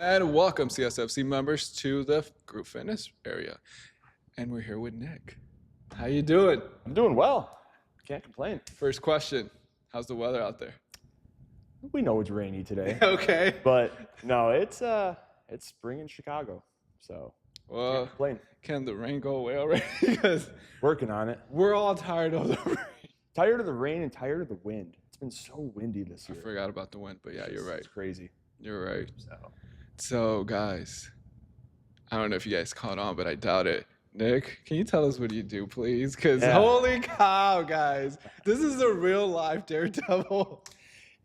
And welcome, CSFC members, to the group fitness area. And we're here with Nick. How you doing? I'm doing well. Can't complain. First question, how's the weather out there? We know it's rainy today. Okay. But no, it's spring in Chicago, so Well, can't complain. can the rain go away already? Because Working on it. we're all tired of the rain. Tired of the rain and tired of the wind. It's been so windy this I year. forgot about the wind, but yeah, you're right. It's crazy. You're right. So So, guys, I don't know if you guys caught on, but I doubt it. Nick, can you tell us what you do, please? Because Yeah. holy cow, guys, this is a real life daredevil.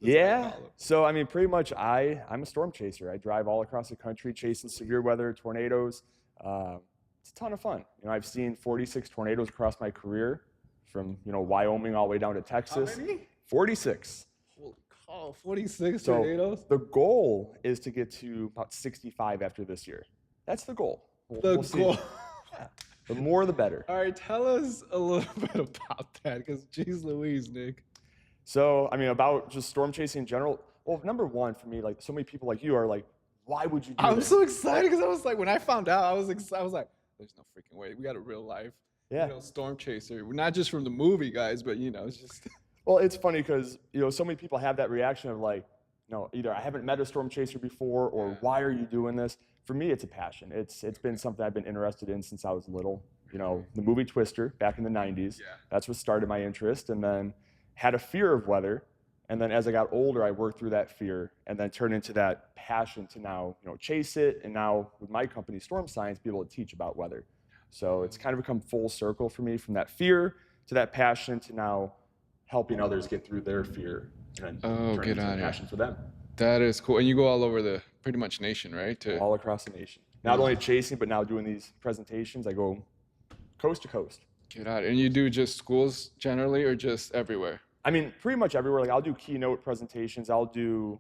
yeah. So I mean, pretty much, I'm a storm chaser. I drive all across the country chasing severe weather, tornadoes. It's a ton of fun. You know, I've seen 46 tornadoes across my career, from Wyoming all the way down to Texas. How many? 46. Holy cow, 46 So tornadoes? the goal is to get to about 65 after this year. That's the goal. The We'll see. goal. Yeah. The more, the better. All right, tell us a little bit about that, because geez Louise, Nick. So, I mean, about just storm chasing in general. Well, number one for me, like so many people like you are like, why would you do I'm this? so excited because I was like, when I found out, I was excited. I was like, there's no freaking way. We got a real life, Yeah. storm chaser. We're not just from the movie, guys, but it's just. Well, it's funny because so many people have that reaction of like, either I haven't met a storm chaser before, or Yeah. why are you doing this? For me, it's a passion. It's been something I've been interested in since I was little. The movie Twister back in the 90s. Yeah. That's what started my interest, and then had a fear of weather. And then as I got older, I worked through that fear and then turned into that passion to now, chase it. And now with my company, Storm Science, be able to teach about weather. So it's kind of become full circle for me, from that fear to that passion to now helping others get through their fear and Oh, turn get into a outta here. passion for them. That is cool. And you go all over the pretty much nation, right? All across the nation. Not only chasing, but now doing these presentations. I go coast to coast. Get out. And you do just schools generally or just everywhere? I mean, pretty much everywhere. Like, I'll do keynote presentations, I'll do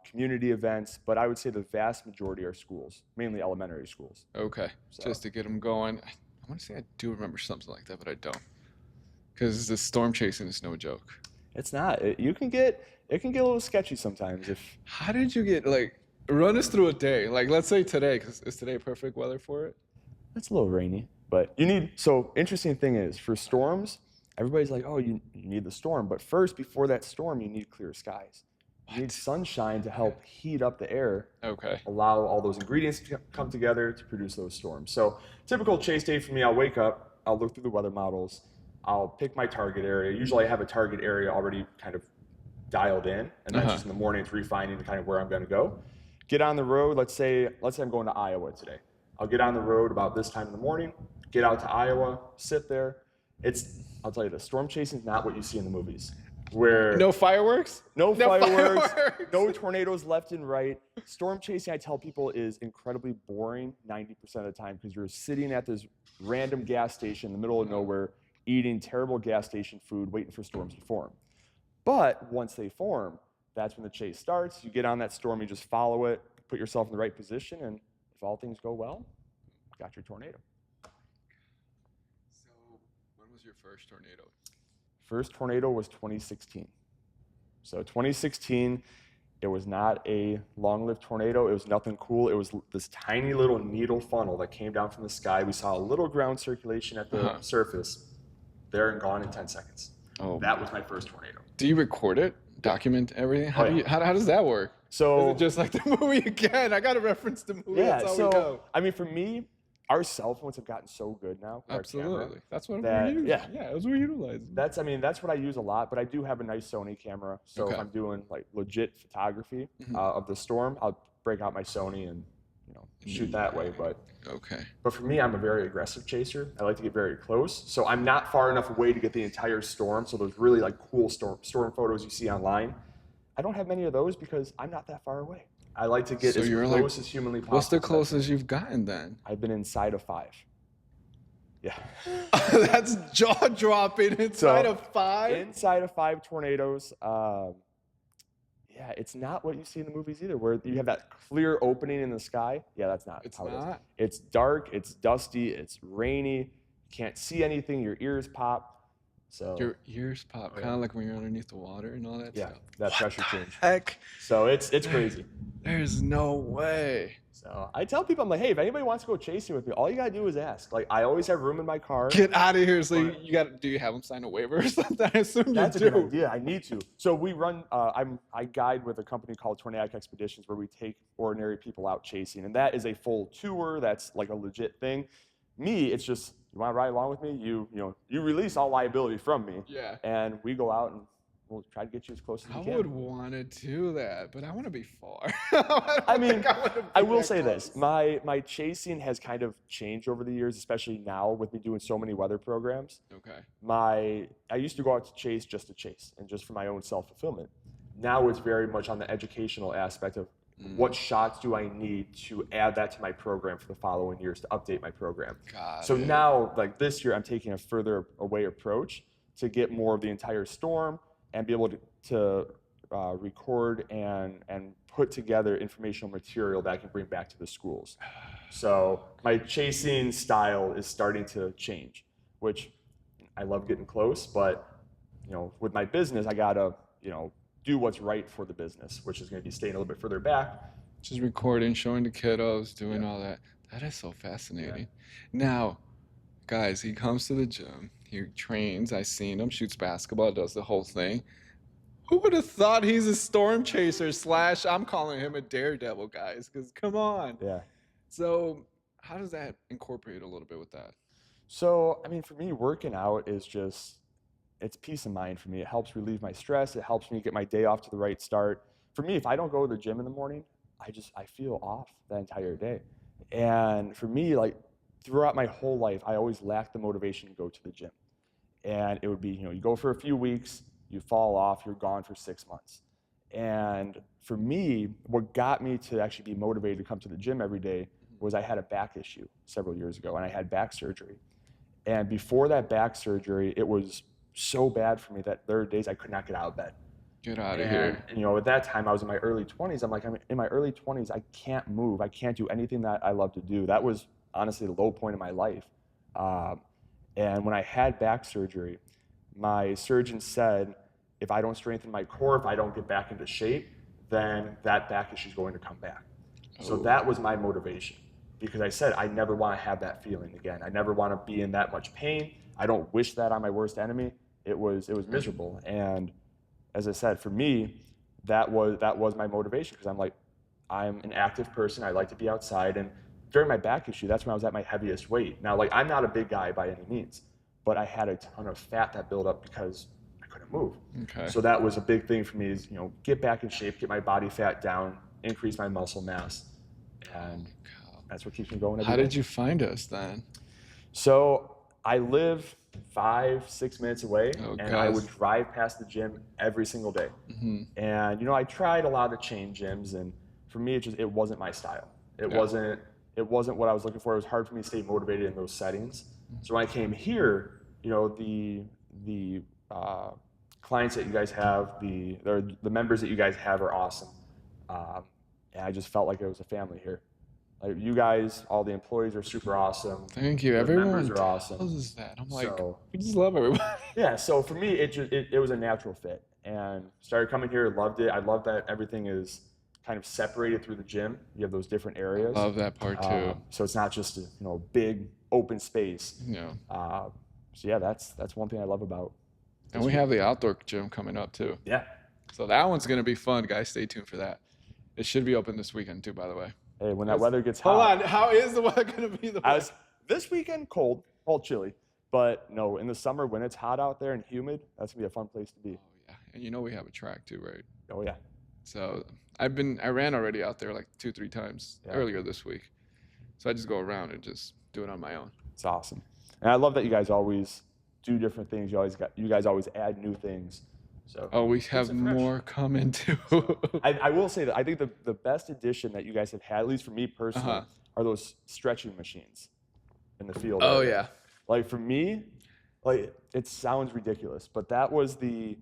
community events, but I would say the vast majority are schools, mainly elementary schools. Okay. So- Just to get them going. I want to say I do remember something like that, but I don't. Because the storm chasing is no joke. It's not. It can get a little sketchy sometimes. How did you get, run us through a day? Like, let's say today, because is today perfect weather for it? It's a little rainy, but so interesting thing is, for storms, everybody's like, oh, you need the storm. But first, before that storm, you need clear skies. You need sunshine to help heat up the air, Okay. allow all those ingredients to come together to produce those storms. So typical chase day for me, I'll wake up, I'll look through the weather models, I'll pick my target area. Usually I have a target area already kind of dialed in, and then just in the morning it's refining to kind of where I'm going to go. Get on the road. Let's say I'm going to Iowa today. I'll get on the road about this time in the morning, get out to Iowa, sit there. I'll tell you this, storm chasing is not what you see in the movies, where No fireworks? no fireworks, fireworks. no tornadoes left and right. Storm chasing, I tell people, is incredibly boring 90% of the time, because you're sitting at this random gas station in the middle of nowhere, eating terrible gas station food, waiting for storms to form. But once they form, that's when the chase starts. You get on that storm, you just follow it, put yourself in the right position, and if all things go well, you got your tornado. So, when was your first tornado? First tornado was 2016. So 2016, it was not a long-lived tornado. It was nothing cool. It was this tiny little needle funnel that came down from the sky. We saw a little ground circulation at the surface, there and gone in 10 seconds. Oh. That was my first tornado. Do you record it? Document everything? How yeah. how does that work? So Is it just like the movie again? I got to reference the movie. yeah, That's how we so go. I mean, for me, our cell phones have gotten so good now. With our Absolutely. camera, That's what that- we're using. yeah. Yeah, that's what we're utilizing. that's what I use a lot. But I do have a nice Sony camera, so Okay. if I'm doing like legit photography of the storm, I'll break out my Sony and shoot that way. Okay. But for me, I'm a very aggressive chaser. I like to get very close. So I'm not far enough away to get the entire storm. So those really cool storm photos you see online, I don't have many of those because I'm not that far away. I like to get So as you're close as humanly possible. What's the to that. closest you've gotten then? I've been inside of 5. Yeah. That's jaw dropping inside of 5. Inside of 5 tornadoes. Yeah, it's not what you see in the movies either, where you have that clear opening in the sky. Yeah, that's not It's how it is. not? It's dark, it's dusty, it's rainy, you can't see anything, your ears pop. So Your ears pop, kind of like when you're underneath the water and all that yeah, stuff. that pressure change. Heck, So it's crazy. There's no way. So I tell people, I'm like, hey, if anybody wants to go chasing with me, all you gotta do is ask. Like, I always have room in my car. Get out of here. So But- you got, do you have them sign a waiver or something? I assume That's a you good do. idea. I need to. So we run. I guide with a company called Tornadic Expeditions, where we take ordinary people out chasing, and that is a full tour. That's like a legit thing. Me, it's just you want to ride along with me. You release all liability from me, Yeah. and we go out and we'll try to get you as close as I we can. would want to do that, but I want to be far. I mean, I will say this. this: my chasing has kind of changed over the years, especially now with me doing so many weather programs. Okay. I used to go out to chase and just for my own self-fulfillment. Now it's very much on the educational aspect of what shots do I need to add that to my program for the following years to update my program. So now, like this year, I'm taking a further away approach to get more of the entire storm and be able to record and put together informational material that I can bring back to the schools. So my chasing style is starting to change, which I love getting close, but with my business, I gotta do what's right for the business, which is going to be staying a little bit further back. Just recording, showing the kiddos, doing all that. That is so fascinating. Now, guys, he comes to the gym. He trains. I seen him, shoots basketball, does the whole thing. Who would have thought he's a storm chaser / I'm calling him a daredevil, guys, because come on. Yeah. So how does that incorporate a little bit with that? So, I mean, for me, working out is it's peace of mind for me. It helps relieve my stress. It helps me get my day off to the right start. For me, if I don't go to the gym in the morning, I feel off the entire day. And for me, like throughout my whole life, I always lacked the motivation to go to the gym. And it would be, you go for a few weeks, you fall off, you're gone for 6 months. And for me, what got me to actually be motivated to come to the gym every day was I had a back issue several years ago, and I had back surgery. And before that back surgery, it was so bad for me that there were days I could not get out of bed. Get out of here. And at that time, I was in my early 20s. I'm in my early 20s, I can't move. I can't do anything that I love to do. That was honestly the low point in my life. And when I had back surgery, my surgeon said, if I don't strengthen my core, if I don't get back into shape, then that back issue is going to come back. So that was my motivation, because I said I never want to have that feeling again. I never want to be in that much pain. I don't wish that on my worst enemy. It was miserable. And as I said, for me, that was my motivation, because I'm an active person. I like to be outside. And during my back issue, that's when I was at my heaviest weight. Now, I'm not a big guy by any means, but I had a ton of fat that built up because I couldn't move. Okay. So that was a big thing for me, is get back in shape, get my body fat down, increase my muscle mass, and that's what keeps me going every How day. did you find us then? So I live 5-6 minutes away, and I guys. would drive past the gym every single day. And I tried a lot of the chain gyms, and for me, it wasn't my style. It wasn't what I was looking for. It was hard for me to stay motivated in those settings. So when I came here, the clients that you guys have, the members that you guys have are awesome, and I just felt like it was a family here. Like, you guys, all the employees are super awesome. Thank you. The Everyone members are awesome. tells us that. I'm like, So- we just love everybody. Yeah, so for me, it was a natural fit, and started coming here, loved it. I love that everything is kind of separated through the gym. You have those different areas. Love that part too. So it's not just a big open space. Yeah. So yeah, that's one thing I love about. And we have the outdoor gym coming up too. Yeah. So that one's gonna be fun, guys. Stay tuned for that. It should be open this weekend too, by the way. Hey, when that weather gets Hold hot. on. How is the weather gonna be? This weekend cold, chilly, but no, in the summer when it's hot out there and humid, that's gonna be a fun place to be. Oh yeah. And we have a track too, right? Oh yeah. So I ran already out there like 2-3 times Yeah. earlier this week. So I just go around and just do it on my own. It's awesome, and I love that you guys always do different things. You guys always add new things. So Oh, we have it fresh. more coming too. I will say that I think the best addition that you guys have had, at least for me personally, are those stretching machines in the field. Oh area. yeah. Like for me, it sounds ridiculous, but that was the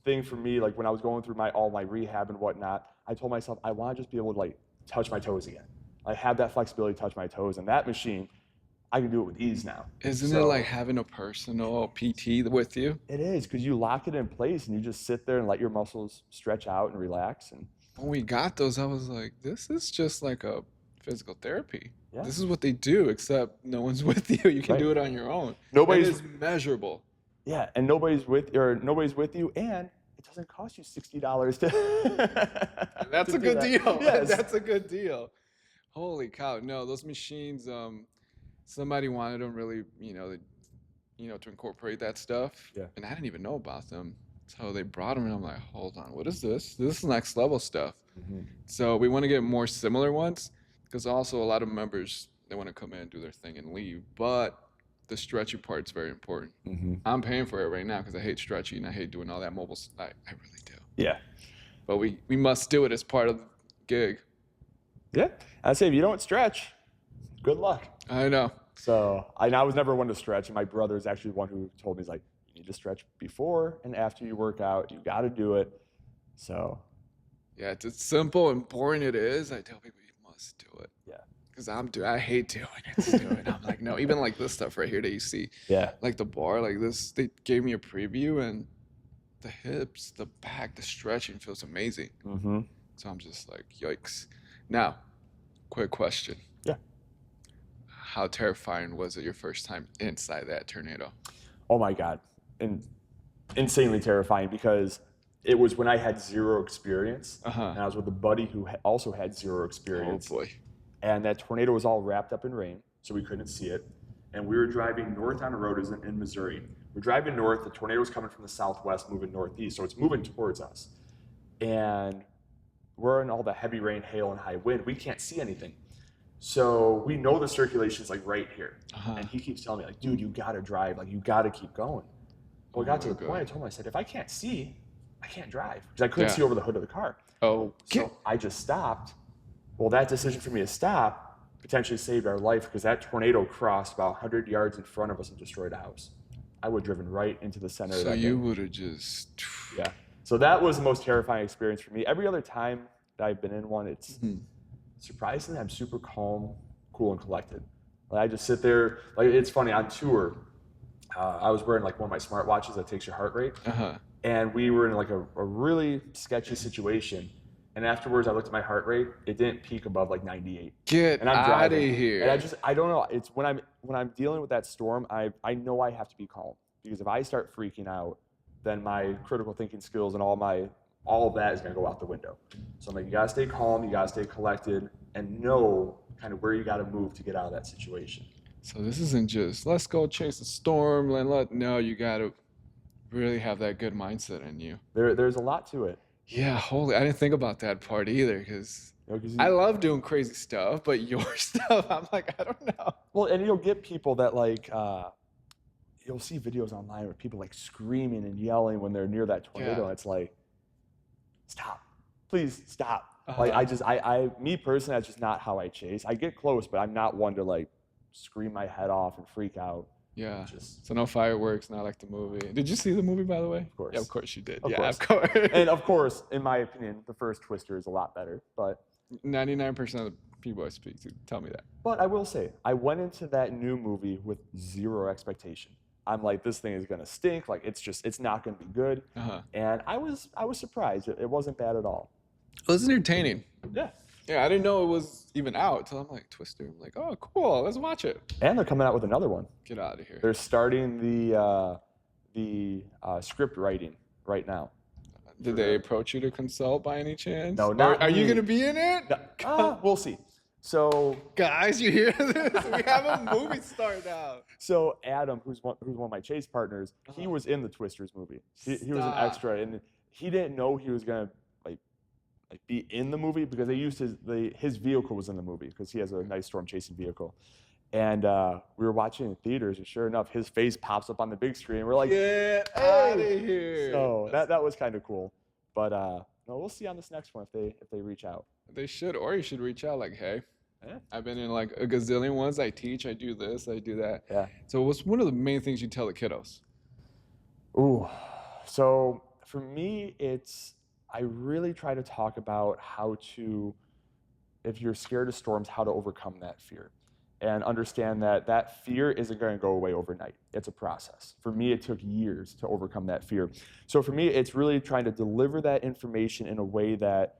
thing for me. Like when I was going through all my rehab and whatnot, I told myself I want to just be able to touch my toes again. I have that flexibility to touch my toes, and that machine, I can do it with ease now. Isn't it like having a personal PT with you? It is, because you lock it in place and you just sit there and let your muscles stretch out and relax. And when we got those, I was like, this is just like a physical therapy. Yeah. This is what they do, except no one's with you. You can Right. do it on your own. Nobody's And it's measurable. Yeah, and nobody's with you, and it doesn't cost you $60 to That's to a do good that. deal. Yes. That's a good deal. Holy cow. No, those machines, somebody wanted them really, to incorporate that stuff. Yeah. And I didn't even know about them. So they brought them and I'm like, hold on, what is this? This is next level stuff. So we want to get more similar ones because also a lot of members, they want to come in and do their thing and leave. But the stretchy part's very important. I'm paying for it right now because I hate stretchy and I hate doing all that mobile. I really do. Yeah. But we must do it as part of the gig. Yeah. I say if you don't stretch, good luck. I know. So I was never one to stretch, and my brother is actually one who told me, he's like, you need to stretch before and after you work out. You got to do it. So. Yeah, it's as simple and boring it is. I tell people you must do it. Yeah. Because I hate doing it. I'm like, no, even like this stuff right here that you see. Yeah. Like the bar, like this, they gave me a preview and the hips, the back, the stretching feels amazing. So I'm just like, yikes. Now, quick question. Yeah. How terrifying was it your first time inside that tornado? Oh my God. And insanely terrifying because it was when I had zero experience. And I was with a buddy who also had zero experience. Oh boy. And that tornado was all wrapped up in rain, so we couldn't see it. And we were driving north on a road in Missouri. We're driving north, the tornado was coming from the southwest, moving northeast, so it's moving towards us. And we're in all the heavy rain, hail, and high wind. We can't see anything. So we know the circulation's like right here. And he keeps telling me, like, dude, you gotta drive, like you gotta keep going. Well, it got to the point, I told him, I said, if I can't see, I can't drive. Because I couldn't see over the hood of the car. So I just stopped. Well, that decision for me to stop potentially saved our life because that tornado crossed about 100 yards in front of us and destroyed a house. I would have driven right into the center of that. So you would have just... Yeah. So that was the most terrifying experience for me. Every other time that I've been in one, it's surprisingly, I'm super calm, cool, and collected. Like I just sit there. Like it's funny, on tour, I was wearing like one of my smartwatches that takes your heart rate. And we were in like a really sketchy situation. And afterwards, I looked at my heart rate. It didn't peak above like 98. Get out of here. And I don't know. It's when I'm dealing with that storm, I know I have to be calm because if I start freaking out, then my critical thinking skills and all of that is going to go out the window. So I'm like, you got to stay calm, you got to stay collected, and know kind of where you got to move to get out of that situation. So this isn't just let's go chase the storm. No, you got to really have that good mindset in you. There's a lot to it. Yeah, I didn't think about that part either because I love doing crazy stuff, but your stuff, I'm like, I don't know. Well, and you'll get people that like, you'll see videos online where people like screaming and yelling when they're near that tornado. And it's like, stop, please stop. Like me personally, that's just not how I chase. I get close, but I'm not one to like scream my head off and freak out. Yeah. So no fireworks, not like the movie. Did you see the movie, by the way? Of course. Yeah, of course you did. Of course. And of course, in my opinion, the first Twister is a lot better. But 99% of the people I speak to tell me that. But I will say, I went into that new movie with zero expectation. I'm like, this thing is gonna stink. Like it's not gonna be good. And I was surprised. It wasn't bad at all. It was entertaining. Yeah. Yeah, I didn't know it was even out until I'm like, Twister. I'm like, oh, cool, let's watch it. And they're coming out with another one. Get out of here. They're starting the script writing right now. Did they approach you to consult by any chance? No, not Are you me. going to be in it? No. We'll see. So, guys, you hear this? We have a movie star now. So Adam, who's one of my chase partners, he was in the Twisters movie. He was an extra, and he didn't know he was gonna like be in the movie because they used his vehicle was in the movie because he has a nice storm chasing vehicle. And we were watching in theaters, and sure enough, his face pops up on the big screen. We're like, get out of here. So that was kind of cool. But no, we'll see on this next one if they reach out. They should, or you should reach out like, hey, yeah. I've been in like a gazillion ones. I teach, I do this, I do that. Yeah. So what's one of the main things you tell the kiddos? Ooh, so for me, I really try to talk about how to, if you're scared of storms, how to overcome that fear. And understand that fear isn't going to go away overnight. It's a process. For me, it took years to overcome that fear. So for me, it's really trying to deliver that information in a way that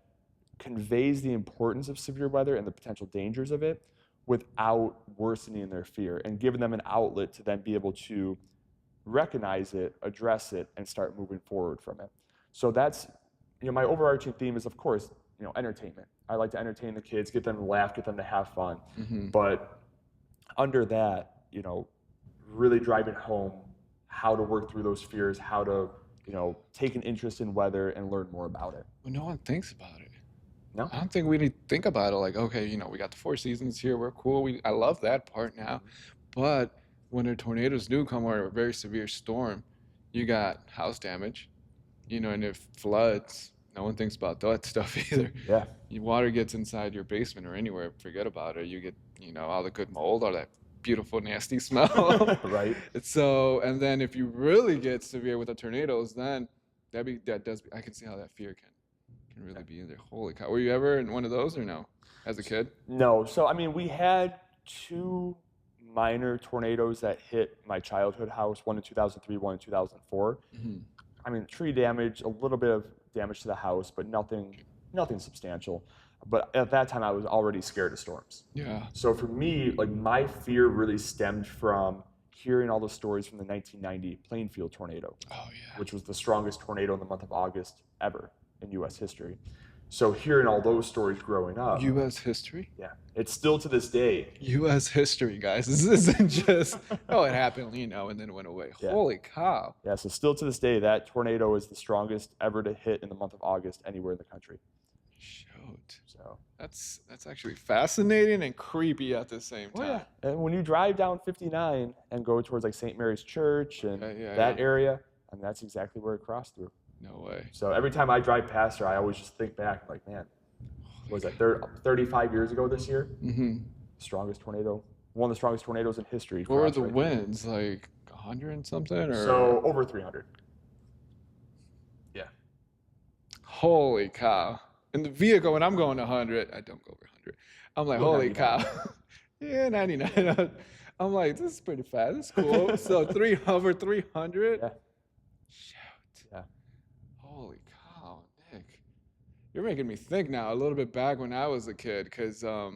conveys the importance of severe weather and the potential dangers of it without worsening their fear and giving them an outlet to then be able to recognize it, address it, and start moving forward from it. So that's, my overarching theme is, of course, entertainment. I like to entertain the kids, get them to laugh, get them to have fun. But under that, really driving home how to work through those fears, how to, take an interest in weather and learn more about it. Well, no one thinks about it. No? I don't think we need to think about it like, okay, we got the 4 seasons here. We're cool. I love that part now. But when the tornadoes do come or a very severe storm, you got house damage, and if floods, no one thinks about that stuff either. Yeah. Water gets inside your basement or anywhere, forget about it. You get, all the good mold, all that beautiful, nasty smell. Right. So, and then if you really get severe with the tornadoes, then I can see how that fear can really be in there. Holy cow. Were you ever in one of those or no, as a kid? No. So, we had 2 minor tornadoes that hit my childhood house, one in 2003, one in 2004. Tree damage, a little bit of damage to the house, but nothing substantial. But at that time, I was already scared of storms. Yeah. So for me, like my fear really stemmed from hearing all the stories from the 1990 Plainfield tornado, which was the strongest tornado in the month of August ever in U.S. history. So hearing all those stories growing up. U.S. history? Yeah. It's still to this day. U.S. history, guys. This isn't just, it happened, and then it went away. Yeah. Holy cow. Yeah, so still to this day, that tornado is the strongest ever to hit in the month of August anywhere in the country. Shoot. So that's actually fascinating and creepy at the same time. Yeah. And when you drive down 59 and go towards like St. Mary's Church and that area, and that's exactly where it crossed through. No way. So every time I drive past her, I always just think back, like, man, what was that 35 years ago this year? Strongest tornado, one of the strongest tornadoes in history. What were the winds? Like 100 and something? Or? So over 300. Yeah. Holy cow. In the vehicle, when I'm going 100, I don't go over 100. I'm like, holy cow. Yeah, 99. I'm like, this is pretty fast. This is cool. So over 300? Yeah. Shoot. Yeah. Holy cow, Nick. You're making me think now a little bit back when I was a kid, because I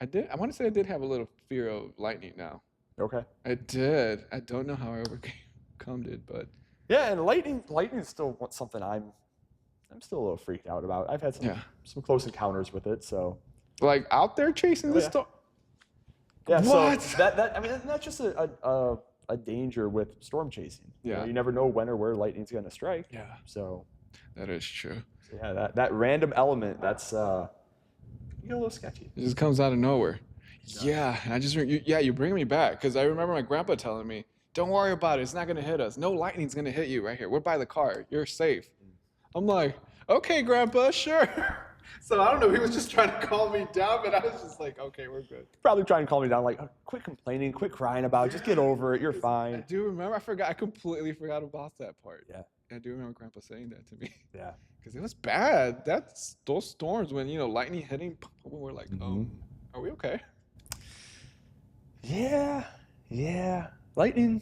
want to say I did have a little fear of lightning now. Okay. I did. I don't know how I overcome it, but. Yeah, and lightning is still something I'm still a little freaked out about. I've had some close encounters with it, so. Like out there chasing the storm? Yeah, what? So that's just a danger with storm chasing. Yeah. You never know when or where lightning's going to strike. Yeah. So. That is true. So yeah, that random element, that's you get a little sketchy. It just comes out of nowhere. Yeah, and you're bringing me back, because I remember my grandpa telling me, don't worry about it. It's not going to hit us. No lightning's going to hit you right here. We're by the car. You're safe. I'm like, okay, Grandpa, sure. So I don't know. He was just trying to calm me down, but I was just like, okay, we're good. Probably trying to calm me down, like, quit complaining, quit crying about it. Just get over it. You're fine. I do remember. I completely forgot about that part. Yeah. I do remember Grandpa saying that to me. Yeah. Because it was bad. Those storms when, lightning hitting, we're like, are we okay? Yeah. Lightning,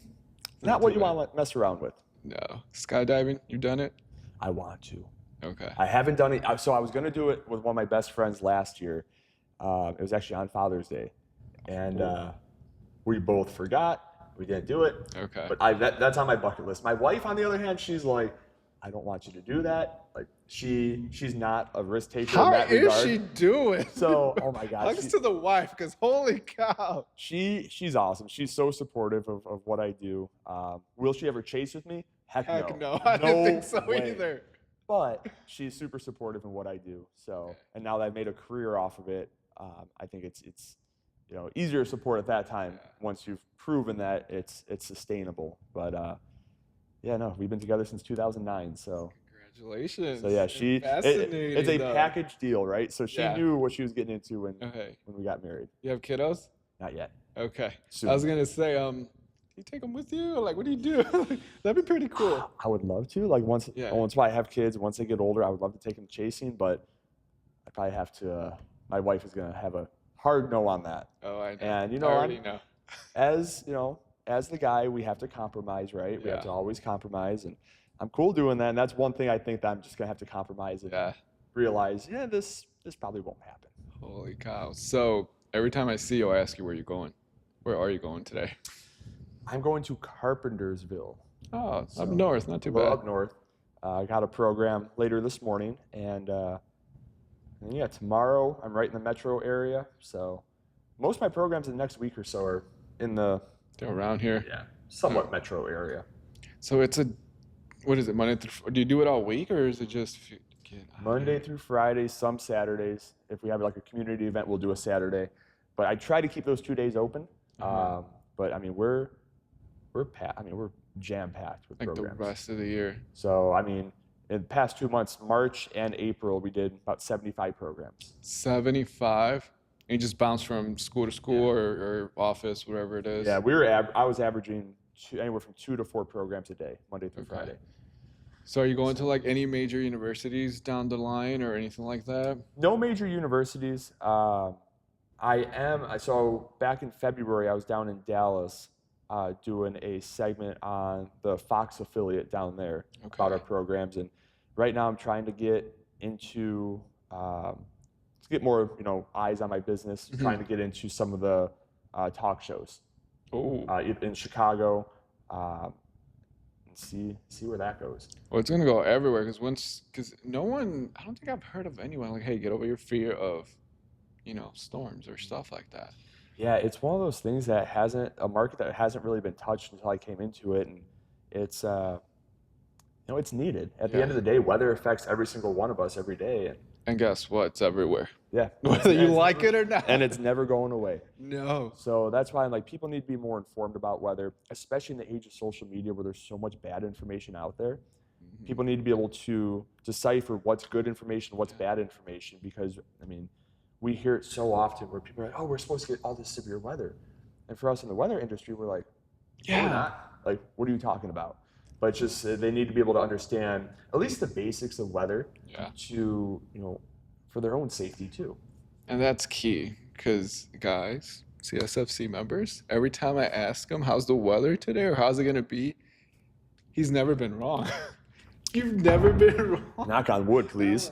not what you want to mess around with. No. Skydiving, you done it? I want to. Okay. I haven't done it. So I was going to do it with one of my best friends last year. It was actually on Father's Day. And we both forgot. We didn't do it. Okay. But that's on my bucket list. My wife, on the other hand, she's like, I don't want you to do that. Like she's not a risk taker in that regard. How is she doing? So, oh my God. Hugs to the wife, because holy cow. She's awesome. She's so supportive of what I do. Will she ever chase with me? Heck no. I didn't think so way. either. But she's super supportive in what I do. So, and now that I've made a career off of it, I think it's easier to support at that time once you've proven that it's sustainable. But we've been together since 2009. So congratulations. So yeah, it's a package deal, right? So she knew what she was getting into when we got married. You have kiddos? Not yet. Okay. Soon. I was gonna say, you take them with you? Like, what do you do? That'd be pretty cool. I would love to. Like once I have kids, once they get older, I would love to take them chasing, but I probably have to. My wife is gonna have a hard no on that. Oh, I know. And I already know. As the guy, we have to compromise, right? We have to always compromise, and I'm cool doing that. And that's one thing I think that I'm just gonna have to compromise and realize, this this probably won't happen. Holy cow. So every time I see you, I ask you where you're going. Where are you going today? I'm going to Carpentersville. Oh, So up north, not a too little bad. up north. I got a program later this morning, and yeah, tomorrow I'm right in the metro area. So most of my programs in the next week or so are in the They're around here. yeah somewhat metro area. So it's what is it, Monday through, do you do it all week or is it just if you get out Monday here? through Friday, some Saturdays. If we have like a community event, we'll do a Saturday. But I try to keep those 2 days open. Uh-huh. But I mean, we're jam packed with Like the programs. rest of the year. So I mean, in the past 2 months, March and April, we did about 75 programs. 75? And you just bounce from school to school Yeah. or office, whatever it is. Yeah, I was averaging anywhere from 2 to 4 programs a day, Monday through Okay. Friday. So are you going to like any major universities down the line or anything like that? No major universities. So back in February, I was down in Dallas doing a segment on the Fox affiliate down there about our Okay. programs. And right now I'm trying to get into, to get more, eyes on my business, trying to get into some of the talk shows Oh, in Chicago, and see where that goes. well, it's gonna go everywhere because no one, I don't think I've heard of anyone like, hey, get over your fear of, storms or stuff like that. Yeah, it's one of those things that hasn't a market that hasn't really been touched until I came into it, and it's it's needed. At the Yeah. end of the day, weather affects every single one of us every day, and And guess what? It's everywhere. yeah, Whether you it's like never, it or not. and it's never going away. No. So that's why I'm like, people need to be more informed about weather, especially in the age of social media where there's so much bad information out there. People need to be able to decipher what's good information, what's bad information, because I mean, we hear it so often where people are like, "Oh, we're supposed to get all this severe weather," and for us in the weather industry, we're like, "No, we're Yeah. not. Like, what are you talking about?" But it's just they need to be able to understand at least the basics of weather Yeah. to for their own safety too. And that's key because, guys, CSFC members, every time I ask him, how's the weather today or how's it going to be, he's never been wrong. You've never been wrong. Knock on wood, please.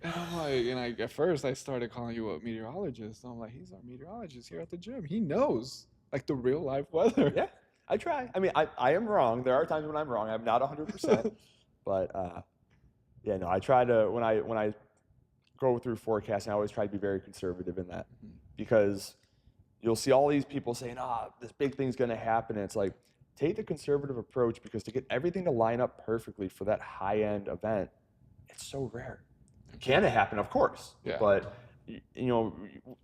And I'm like, at first I started calling you a meteorologist. I'm like, he's our meteorologist here at the gym. He knows like the real life weather. Yeah, I try. I mean, I am wrong. There are times when I'm wrong. I'm not 100%, but yeah, no, I try to when I go through forecasting, I always try to be very conservative in that because you'll see all these people saying, this big thing's going to happen. And it's like, take the conservative approach because to get everything to line up perfectly for that high end event, it's so rare. Can it happen? Of course. Yeah. But, you're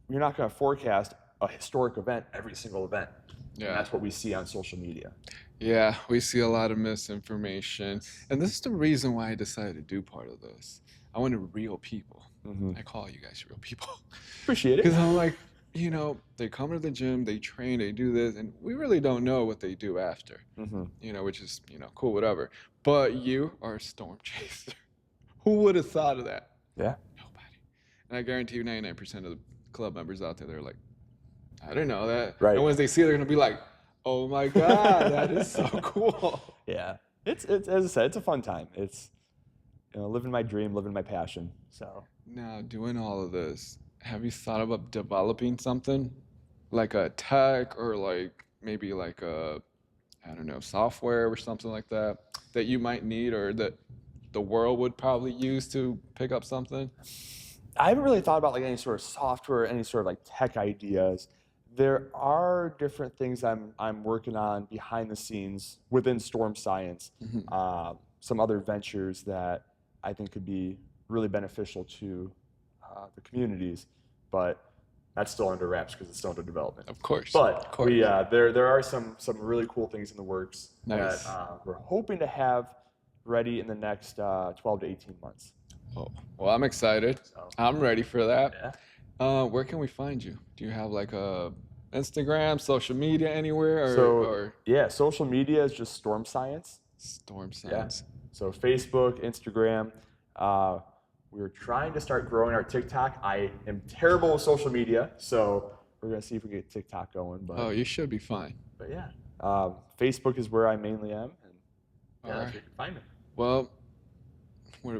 not going to forecast a historic event every single event. Yeah. And that's what we see on social media. Yeah, we see a lot of misinformation. And this is the reason why I decided to do part of this. I wanted real people. I call you guys real people. Appreciate it. Because I'm like, they come to the gym, they train, they do this, and we really don't know what they do after, which is, cool, whatever. But you are a storm chaser. Who would have thought of that? Yeah. Nobody. And I guarantee you 99% of the club members out there, they're like, I didn't know that. Right. And once they see it, they're going to be like, oh my God, that is so cool. Yeah. It's as I said, it's a fun time. It's, living my dream, living my passion. So. Now, doing all of this, have you thought about developing something like a tech or like maybe like a, I don't know, software or something like that that you might need or that the world would probably use to pick up something? I haven't really thought about like any sort of software, any sort of like tech ideas. There are different things I'm working on behind the scenes within storm science. Some other ventures that I think could be really beneficial to the communities, but that's still under wraps because it's still under development. Of course. But we there are some really cool things in the works Nice. that we're hoping to have ready in the next 12 to 18 months. Oh, well, I'm excited. So, I'm ready for that. yeah. Where can we find you? Do you have like a Instagram, social media anywhere, or Yeah, social media is just storm science. storm science? Yeah. So Facebook, Instagram. We're trying to start growing our TikTok. I am terrible with social media, so we're gonna see if we get TikTok going. But Oh, you should be fine. but yeah, Facebook is where I mainly am, and All that's right. where you can find me. Well, Where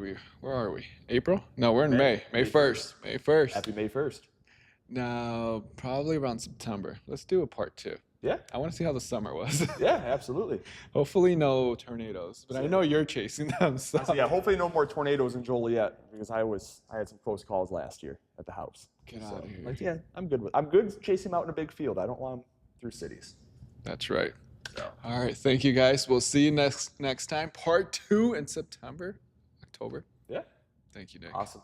are we? April? No, we're in May. May May 1st. May 1st. Happy May 1st. Now, probably around September. Let's do a part 2. Yeah. I want to see how the summer was. Yeah, absolutely. Hopefully no tornadoes, but I know you're chasing them. So yeah, hopefully no more tornadoes in Joliet because I had some close calls last year at the house. Get out of here. Like, yeah, I'm good chasing them out in a big field. I don't want them through cities. That's right. So. All right, thank you guys. We'll see you next time. Part 2 in September, October. Yeah. Thank you, Nick. Awesome.